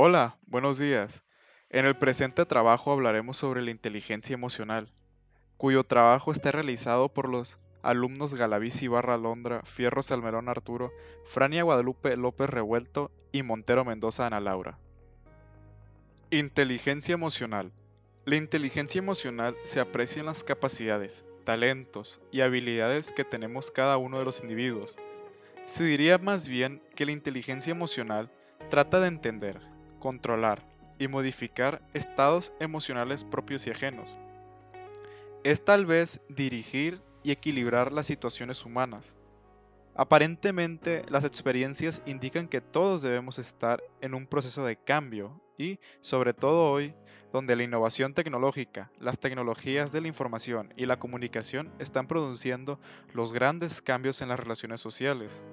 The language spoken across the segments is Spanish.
Hola, buenos días. En el presente trabajo hablaremos sobre la inteligencia emocional, cuyo trabajo está realizado por los alumnos Galaviz Ibarra Londra, Fierro Salmerón Arturo, Frania Guadalupe López Revuelto y Montero Mendoza Ana Laura. Inteligencia emocional. La inteligencia emocional se aprecia en las capacidades, talentos y habilidades que tenemos cada uno de los individuos. Se diría más bien que la inteligencia emocional trata de entender, controlar y modificar estados emocionales propios y ajenos. Es tal vez dirigir y equilibrar las situaciones humanas. Aparentemente, las experiencias indican que todos debemos estar en un proceso de cambio y, sobre todo hoy, donde la innovación tecnológica, las tecnologías de la información y la comunicación están produciendo los grandes cambios en las relaciones sociales.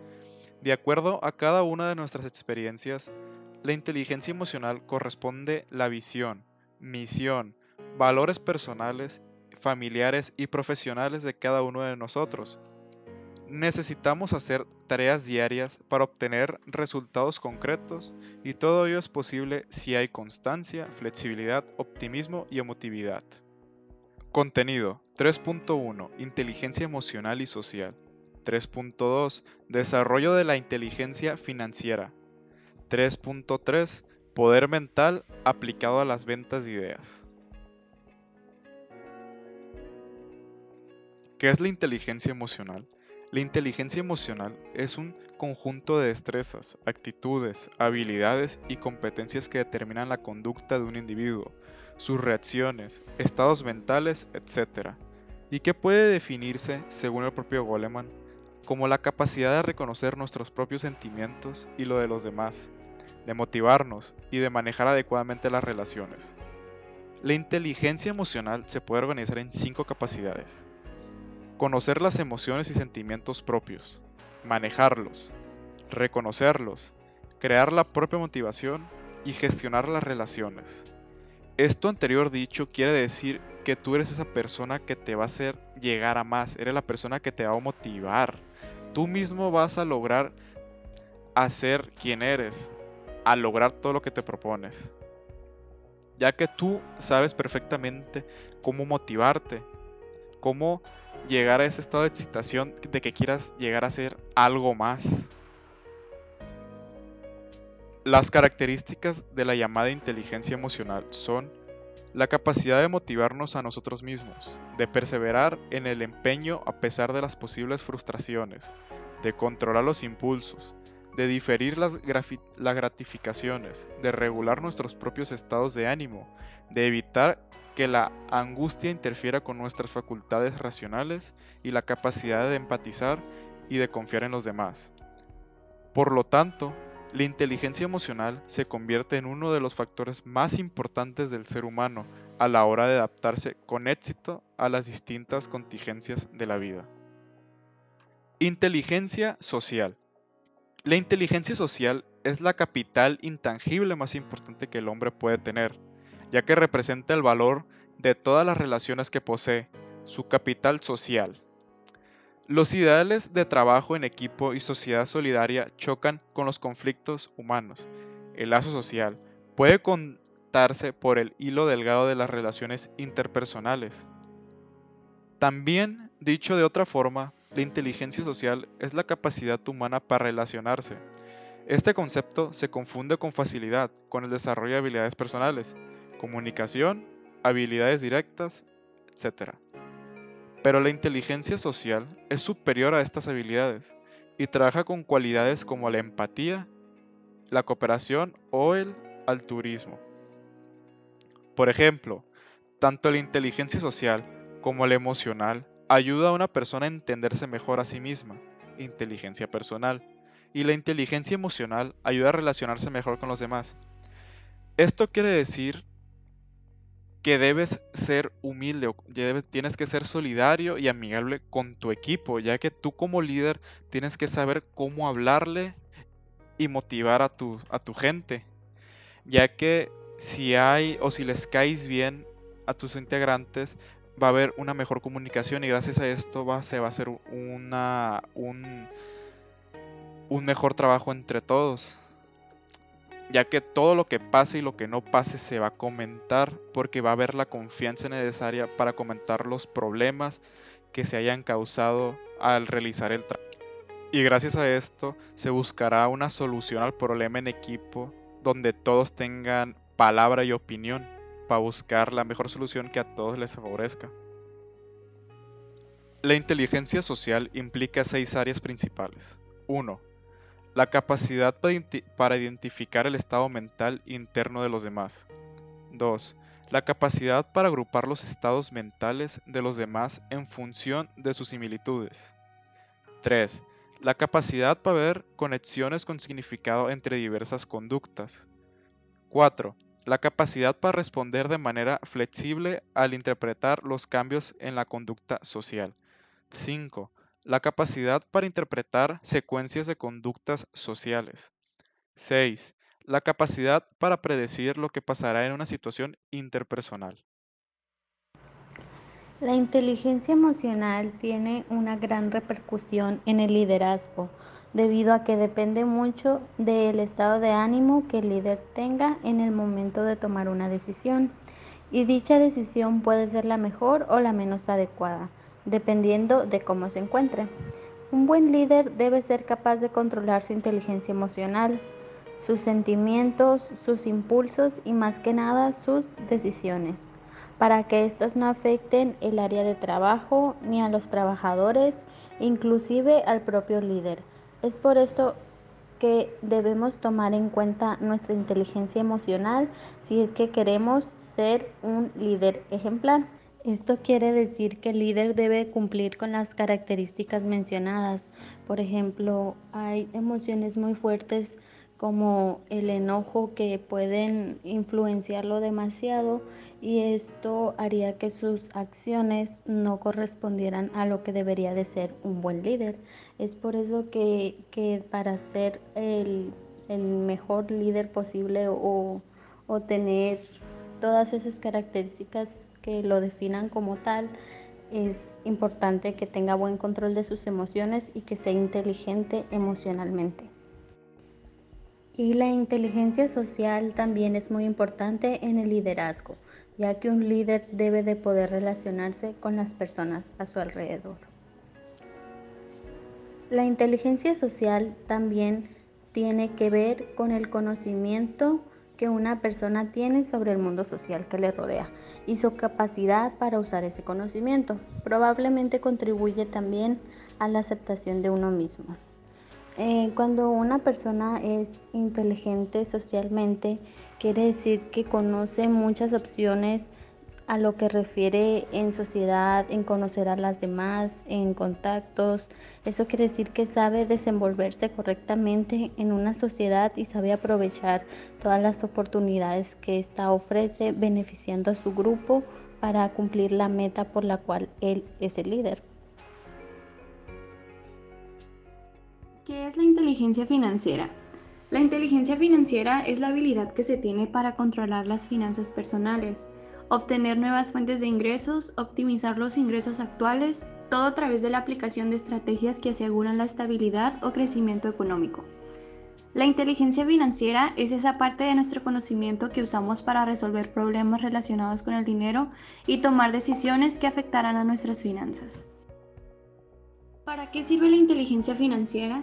De acuerdo a cada una de nuestras experiencias, la inteligencia emocional corresponde la visión, misión, valores personales, familiares y profesionales de cada uno de nosotros. Necesitamos hacer tareas diarias para obtener resultados concretos y todo ello es posible si hay constancia, flexibilidad, optimismo y emotividad. Contenido 3.1 Inteligencia emocional y social. 3.2 Desarrollo de la inteligencia financiera. 3.3 Poder mental aplicado a las ventas de ideas. ¿Qué es la inteligencia emocional? La inteligencia emocional es un conjunto de destrezas, actitudes, habilidades y competencias que determinan la conducta de un individuo, sus reacciones, estados mentales, etc. Y que puede definirse, según el propio Goleman, como la capacidad de reconocer nuestros propios sentimientos y lo de los demás, de motivarnos y de manejar adecuadamente las relaciones. La inteligencia emocional se puede organizar en 5 capacidades. Conocer las emociones y sentimientos propios, manejarlos, reconocerlos, crear la propia motivación y gestionar las relaciones. Esto anterior dicho quiere decir que tú eres esa persona que te va a hacer llegar a más, eres la persona que te va a motivar. Tú mismo vas a lograr hacer quien eres, a lograr todo lo que te propones, ya que tú sabes perfectamente cómo motivarte, cómo llegar a ese estado de excitación de que quieras llegar a ser algo más. Las características de la llamada inteligencia emocional son la capacidad de motivarnos a nosotros mismos, de perseverar en el empeño a pesar de las posibles frustraciones, de controlar los impulsos, de diferir las gratificaciones, de regular nuestros propios estados de ánimo, de evitar que la angustia interfiera con nuestras facultades racionales y la capacidad de empatizar y de confiar en los demás. Por lo tanto, la inteligencia emocional se convierte en uno de los factores más importantes del ser humano a la hora de adaptarse con éxito a las distintas contingencias de la vida. Inteligencia social. La inteligencia social es la capital intangible más importante que el hombre puede tener, ya que representa el valor de todas las relaciones que posee, su capital social. Los ideales de trabajo en equipo y sociedad solidaria chocan con los conflictos humanos. El lazo social puede contarse por el hilo delgado de las relaciones interpersonales. También, dicho de otra forma, la inteligencia social es la capacidad humana para relacionarse. Este concepto se confunde con facilidad con el desarrollo de habilidades personales, comunicación, habilidades directas, etc. Pero la inteligencia social es superior a estas habilidades y trabaja con cualidades como la empatía, la cooperación o el altruismo. Por ejemplo, tanto la inteligencia social como la emocional ayuda a una persona a entenderse mejor a sí misma, inteligencia personal, y la inteligencia emocional ayuda a relacionarse mejor con los demás. Esto quiere decir que debes ser humilde, tienes que ser solidario y amigable con tu equipo, ya que tú como líder tienes que saber cómo hablarle y motivar a tu gente, ya que si hay o si les caes bien a tus integrantes, va a haber una mejor comunicación y gracias a esto se va a hacer un mejor trabajo entre todos. ya que todo lo que pase y lo que no pase se va a comentar porque va a haber la confianza necesaria para comentar los problemas que se hayan causado al realizar el trabajo. Y gracias a esto se buscará una solución al problema en equipo donde todos tengan palabra y opinión para buscar la mejor solución que a todos les favorezca. La inteligencia social implica 6 áreas principales. 1. La capacidad para identificar el estado mental interno de los demás. 2. La capacidad para agrupar los estados mentales de los demás en función de sus similitudes. 3. La capacidad para ver conexiones con significado entre diversas conductas. 4. La capacidad para responder de manera flexible al interpretar los cambios en la conducta social. 5. La capacidad para interpretar secuencias de conductas sociales. 6. La capacidad para predecir lo que pasará en una situación interpersonal. La inteligencia emocional tiene una gran repercusión en el liderazgo, debido a que depende mucho del estado de ánimo que el líder tenga en el momento de tomar una decisión, y dicha decisión puede ser la mejor o la menos adecuada, dependiendo de cómo se encuentre. Un buen líder debe ser capaz de controlar su inteligencia emocional, sus sentimientos, sus impulsos y más que nada sus decisiones, para que estos no afecten el área de trabajo ni a los trabajadores, inclusive al propio líder. Es por esto que debemos tomar en cuenta nuestra inteligencia emocional si es que queremos ser un líder ejemplar. Esto quiere decir que el líder debe cumplir con las características mencionadas. Por ejemplo, hay emociones muy fuertes como el enojo que pueden influenciarlo demasiado, y esto haría que sus acciones no correspondieran a lo que debería de ser un buen líder. Es por eso que para ser el mejor líder posible o tener todas esas características que lo definan como tal, es importante que tenga buen control de sus emociones y que sea inteligente emocionalmente. Y la inteligencia social también es muy importante en el liderazgo, ya que un líder debe de poder relacionarse con las personas a su alrededor. La inteligencia social también tiene que ver con el conocimiento que una persona tiene sobre el mundo social que le rodea y su capacidad para usar ese conocimiento. Probablemente contribuye también a la aceptación de uno mismo. Cuando una persona es inteligente socialmente, quiere decir que conoce muchas opciones a lo que refiere en sociedad, en conocer a las demás, en contactos. Eso quiere decir que sabe desenvolverse correctamente en una sociedad y sabe aprovechar todas las oportunidades que ésta ofrece, beneficiando a su grupo para cumplir la meta por la cual él es el líder. ¿Qué es la inteligencia financiera? La inteligencia financiera es la habilidad que se tiene para controlar las finanzas personales, obtener nuevas fuentes de ingresos, optimizar los ingresos actuales, todo a través de la aplicación de estrategias que aseguran la estabilidad o crecimiento económico. La inteligencia financiera es esa parte de nuestro conocimiento que usamos para resolver problemas relacionados con el dinero y tomar decisiones que afectarán a nuestras finanzas. ¿Para qué sirve la inteligencia financiera?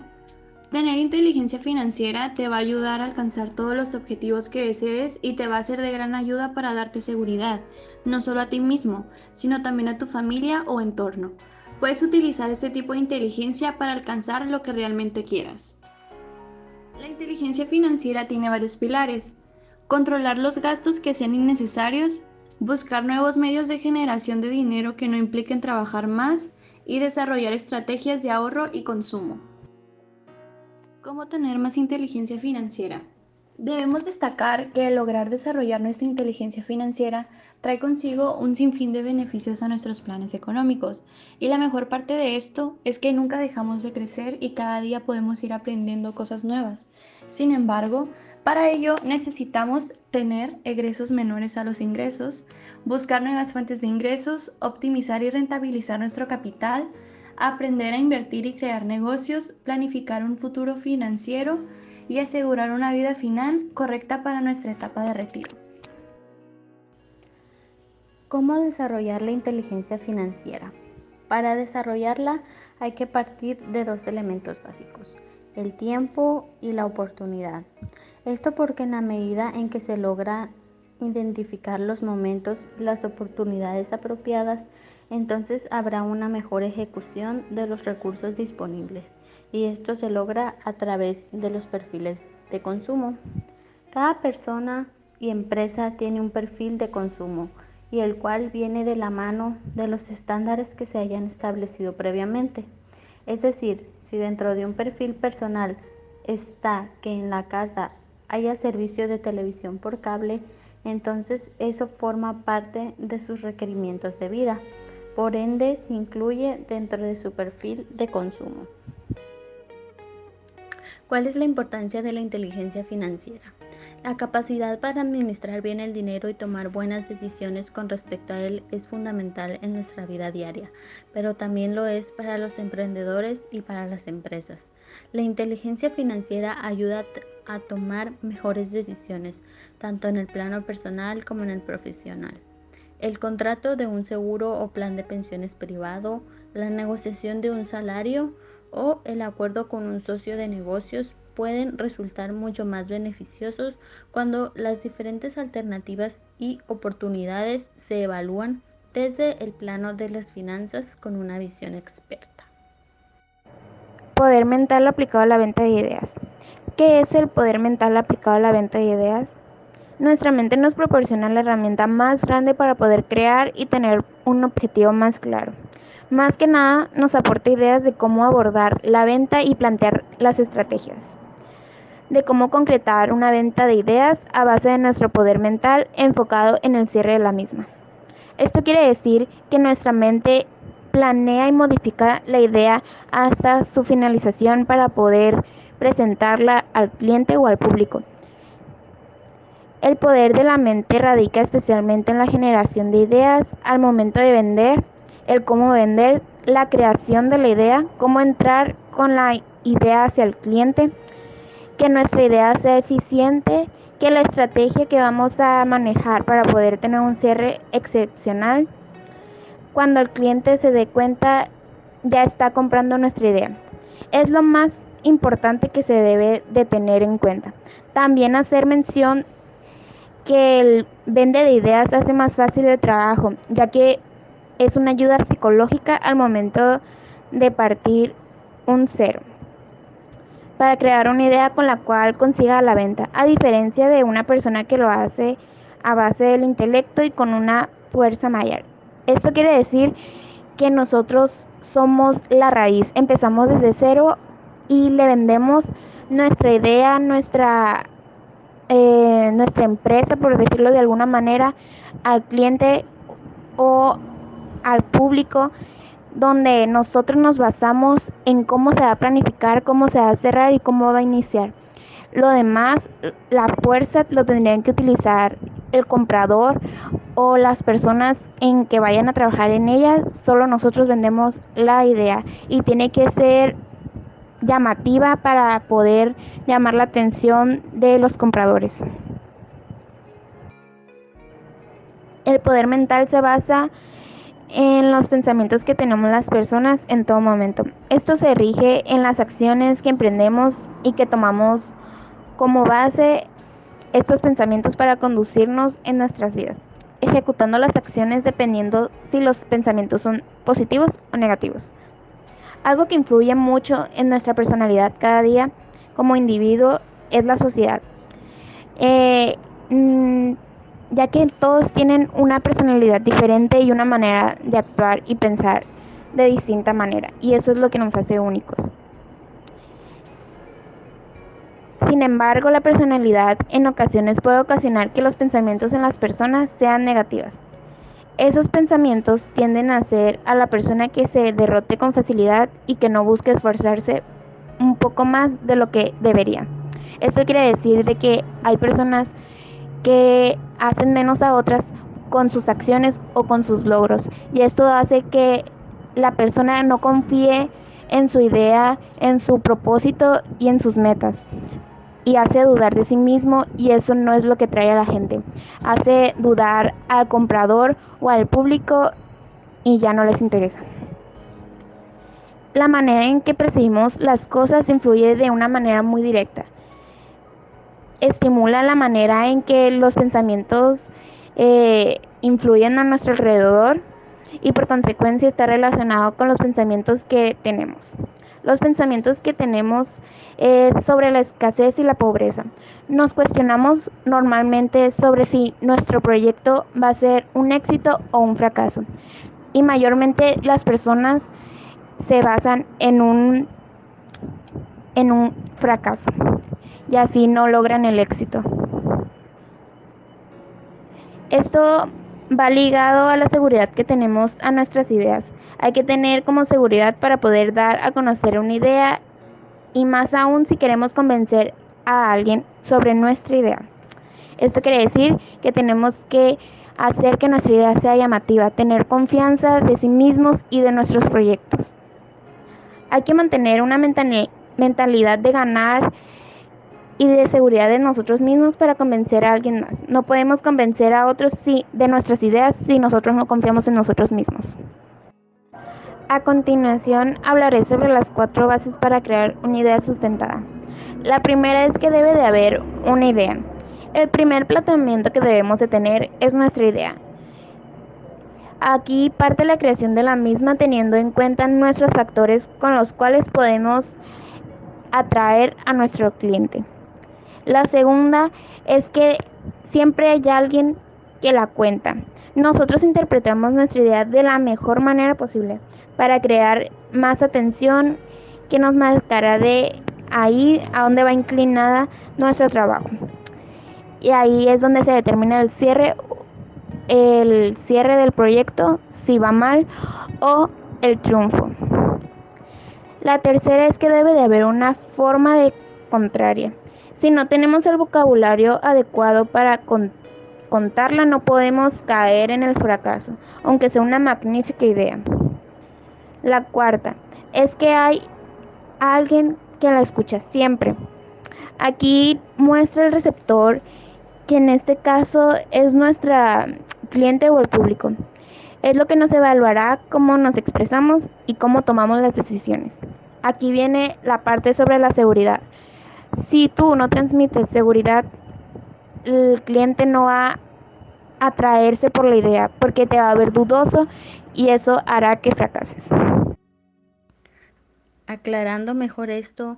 Tener inteligencia financiera te va a ayudar a alcanzar todos los objetivos que desees y te va a ser de gran ayuda para darte seguridad, no solo a ti mismo, sino también a tu familia o entorno. Puedes utilizar este tipo de inteligencia para alcanzar lo que realmente quieras. La inteligencia financiera tiene varios pilares: controlar los gastos que sean innecesarios, buscar nuevos medios de generación de dinero que no impliquen trabajar más y desarrollar estrategias de ahorro y consumo. ¿Cómo tener más inteligencia financiera? Debemos destacar que lograr desarrollar nuestra inteligencia financiera trae consigo un sinfín de beneficios a nuestros planes económicos, y la mejor parte de esto es que nunca dejamos de crecer y cada día podemos ir aprendiendo cosas nuevas. Sin embargo, para ello necesitamos tener egresos menores a los ingresos, buscar nuevas fuentes de ingresos, optimizar y rentabilizar nuestro capital, aprender a invertir y crear negocios, planificar un futuro financiero y asegurar una vida final correcta para nuestra etapa de retiro. ¿Cómo desarrollar la inteligencia financiera? Para desarrollarla hay que partir de dos elementos básicos, el tiempo y la oportunidad. Esto porque en la medida en que se logra identificar los momentos y las oportunidades apropiadas, entonces habrá una mejor ejecución de los recursos disponibles, y esto se logra a través de los perfiles de consumo. Cada persona y empresa tiene un perfil de consumo, y el cual viene de la mano de los estándares que se hayan establecido previamente. Es decir, si dentro de un perfil personal está que en la casa haya servicio de televisión por cable, entonces eso forma parte de sus requerimientos de vida. Por ende, se incluye dentro de su perfil de consumo. ¿Cuál es la importancia de la inteligencia financiera? La capacidad para administrar bien el dinero y tomar buenas decisiones con respecto a él es fundamental en nuestra vida diaria, pero también lo es para los emprendedores y para las empresas. La inteligencia financiera ayuda a tomar mejores decisiones, tanto en el plano personal como en el profesional. El contrato de un seguro o plan de pensiones privado, la negociación de un salario o el acuerdo con un socio de negocios pueden resultar mucho más beneficiosos cuando las diferentes alternativas y oportunidades se evalúan desde el plano de las finanzas con una visión experta. Poder mental aplicado a la venta de ideas. ¿Qué es el poder mental aplicado a la venta de ideas? Nuestra mente nos proporciona la herramienta más grande para poder crear y tener un objetivo más claro. Más que nada, nos aporta ideas de cómo abordar la venta y plantear las estrategias, de cómo concretar una venta de ideas a base de nuestro poder mental enfocado en el cierre de la misma. Esto quiere decir que nuestra mente planea y modifica la idea hasta su finalización para poder presentarla al cliente o al público. El poder de la mente radica especialmente en la generación de ideas al momento de vender, el cómo vender, la creación de la idea, cómo entrar con la idea hacia el cliente, que nuestra idea sea eficiente, que la estrategia que vamos a manejar para poder tener un cierre excepcional. Cuando el cliente se dé cuenta, ya está comprando nuestra idea. Es lo más importante que se debe de tener en cuenta. También hacer mención que el vende de ideas hace más fácil el trabajo, ya que es una ayuda psicológica al momento de partir un cero, para crear una idea con la cual consiga la venta, a diferencia de una persona que lo hace a base del intelecto y con una fuerza mayor. Esto quiere decir que nosotros somos la raíz, empezamos desde cero y le vendemos nuestra idea, nuestra empresa, por decirlo de alguna manera, al cliente o al público, donde nosotros nos basamos en cómo se va a planificar, cómo se va a cerrar y cómo va a iniciar. Lo demás, la fuerza lo tendrían que utilizar el comprador o las personas en que vayan a trabajar en ella. Solo nosotros vendemos la idea y tiene que ser llamativa para poder llamar la atención de los compradores. El poder mental se basa en los pensamientos que tenemos las personas en todo momento. Esto se rige en las acciones que emprendemos y que tomamos como base estos pensamientos para conducirnos en nuestras vidas, ejecutando las acciones dependiendo si los pensamientos son positivos o negativos. Algo que influye mucho en nuestra personalidad cada día como individuo es la sociedad, ya que todos tienen una personalidad diferente y una manera de actuar y pensar de distinta manera, y eso es lo que nos hace únicos. Sin embargo, la personalidad en ocasiones puede ocasionar que los pensamientos en las personas sean negativos. Esos pensamientos tienden a hacer a la persona que se derrote con facilidad y que no busque esforzarse un poco más de lo que debería. Esto quiere decir de que hay personas que hacen menos a otras con sus acciones o con sus logros, y esto hace que la persona no confíe en su idea, en su propósito y en sus metas. y hace dudar de sí mismo, y eso no es lo que trae a la gente. Hace dudar al comprador o al público y ya no les interesa. La manera en que percibimos las cosas influye de una manera muy directa. Estimula la manera en que los pensamientos influyen a nuestro alrededor y por consecuencia está relacionado con los pensamientos que tenemos. Los pensamientos que tenemos sobre la escasez y la pobreza. Nos cuestionamos normalmente sobre si nuestro proyecto va a ser un éxito o un fracaso. Y mayormente las personas se basan en un fracaso y así no logran el éxito. Esto va ligado a la seguridad que tenemos a nuestras ideas. Hay que tener como seguridad para poder dar a conocer una idea y más aún si queremos convencer a alguien sobre nuestra idea. Esto quiere decir que tenemos que hacer que nuestra idea sea llamativa, tener confianza de sí mismos y de nuestros proyectos. Hay que mantener una mentalidad de ganar y de seguridad de nosotros mismos para convencer a alguien más. No podemos convencer a otros de nuestras ideas si nosotros no confiamos en nosotros mismos. A continuación hablaré sobre las 4 bases para crear una idea sustentada. La primera es que debe de haber una idea. El primer planteamiento que debemos de tener es nuestra idea. Aquí parte la creación de la misma teniendo en cuenta nuestros factores con los cuales podemos atraer a nuestro cliente. La segunda es que siempre hay alguien que la cuenta. Nosotros interpretamos nuestra idea de la mejor manera posible para crear más atención que nos marcará de ahí a dónde va inclinada nuestro trabajo. Y ahí es donde se determina el cierre del proyecto, si va mal, o el triunfo. La tercera es que debe de haber una forma de contraria. Si no tenemos el vocabulario adecuado para contarla, no podemos caer en el fracaso, aunque sea una magnífica idea. La cuarta es que hay alguien que la escucha siempre. Aquí muestra el receptor, que en este caso es nuestra cliente o el público. Es lo que nos evaluará cómo nos expresamos y cómo tomamos las decisiones. Aquí viene la parte sobre la seguridad. Si tú no transmites seguridad, el cliente no va a atraerse por la idea porque te va a ver dudoso y eso hará que fracases. Aclarando mejor esto,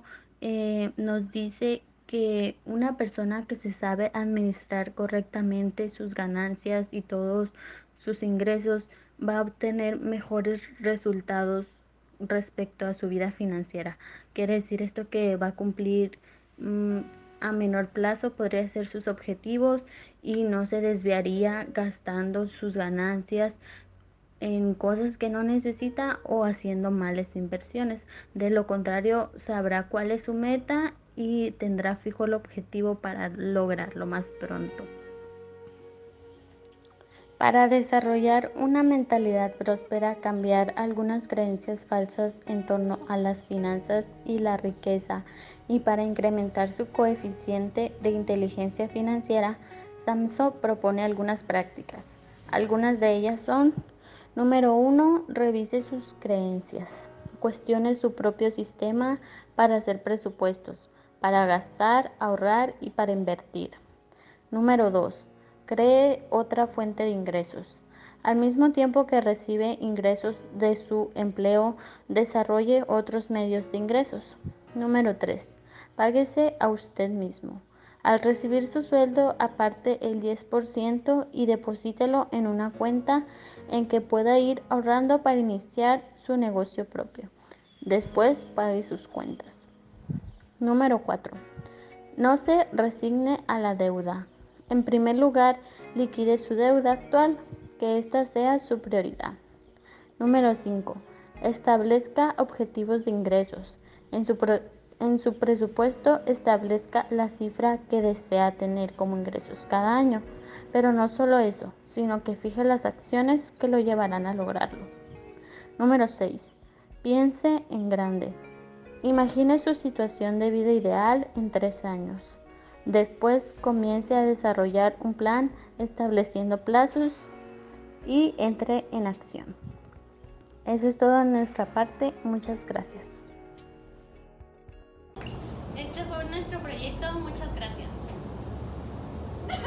nos dice que una persona que se sabe administrar correctamente sus ganancias y todos sus ingresos va a obtener mejores resultados respecto a su vida financiera. Quiere decir esto que va a cumplir a menor plazo, podría ser sus objetivos y no se desviaría gastando sus ganancias en cosas que no necesita o haciendo malas inversiones. De lo contrario, sabrá cuál es su meta y tendrá fijo el objetivo para lograrlo más pronto. Para desarrollar una mentalidad próspera, cambiar algunas creencias falsas en torno a las finanzas y la riqueza, y para incrementar su coeficiente de inteligencia financiera, Samso propone algunas prácticas. Algunas de ellas son: número 1, revise sus creencias. Cuestione su propio sistema para hacer presupuestos, para gastar, ahorrar y para invertir. Número 2, cree otra fuente de ingresos. Al mismo tiempo que recibe ingresos de su empleo, desarrolle otros medios de ingresos. Número 3, páguese a usted mismo. Al recibir su sueldo, aparte el 10% y deposítelo en una cuenta en que pueda ir ahorrando para iniciar su negocio propio. Después pague sus cuentas. Número 4. No se resigne a la deuda. En primer lugar, liquide su deuda actual, que ésta sea su prioridad. Número 5. Establezca objetivos de ingresos. En su presupuesto establezca la cifra que desea tener como ingresos cada año, pero no solo eso, sino que fije las acciones que lo llevarán a lograrlo. Número 6. Piense en grande. Imagine su situación de vida ideal en 3 años. Después comience a desarrollar un plan estableciendo plazos y entre en acción. Eso es todo de nuestra parte. Muchas gracias. Este fue nuestro proyecto. Muchas gracias.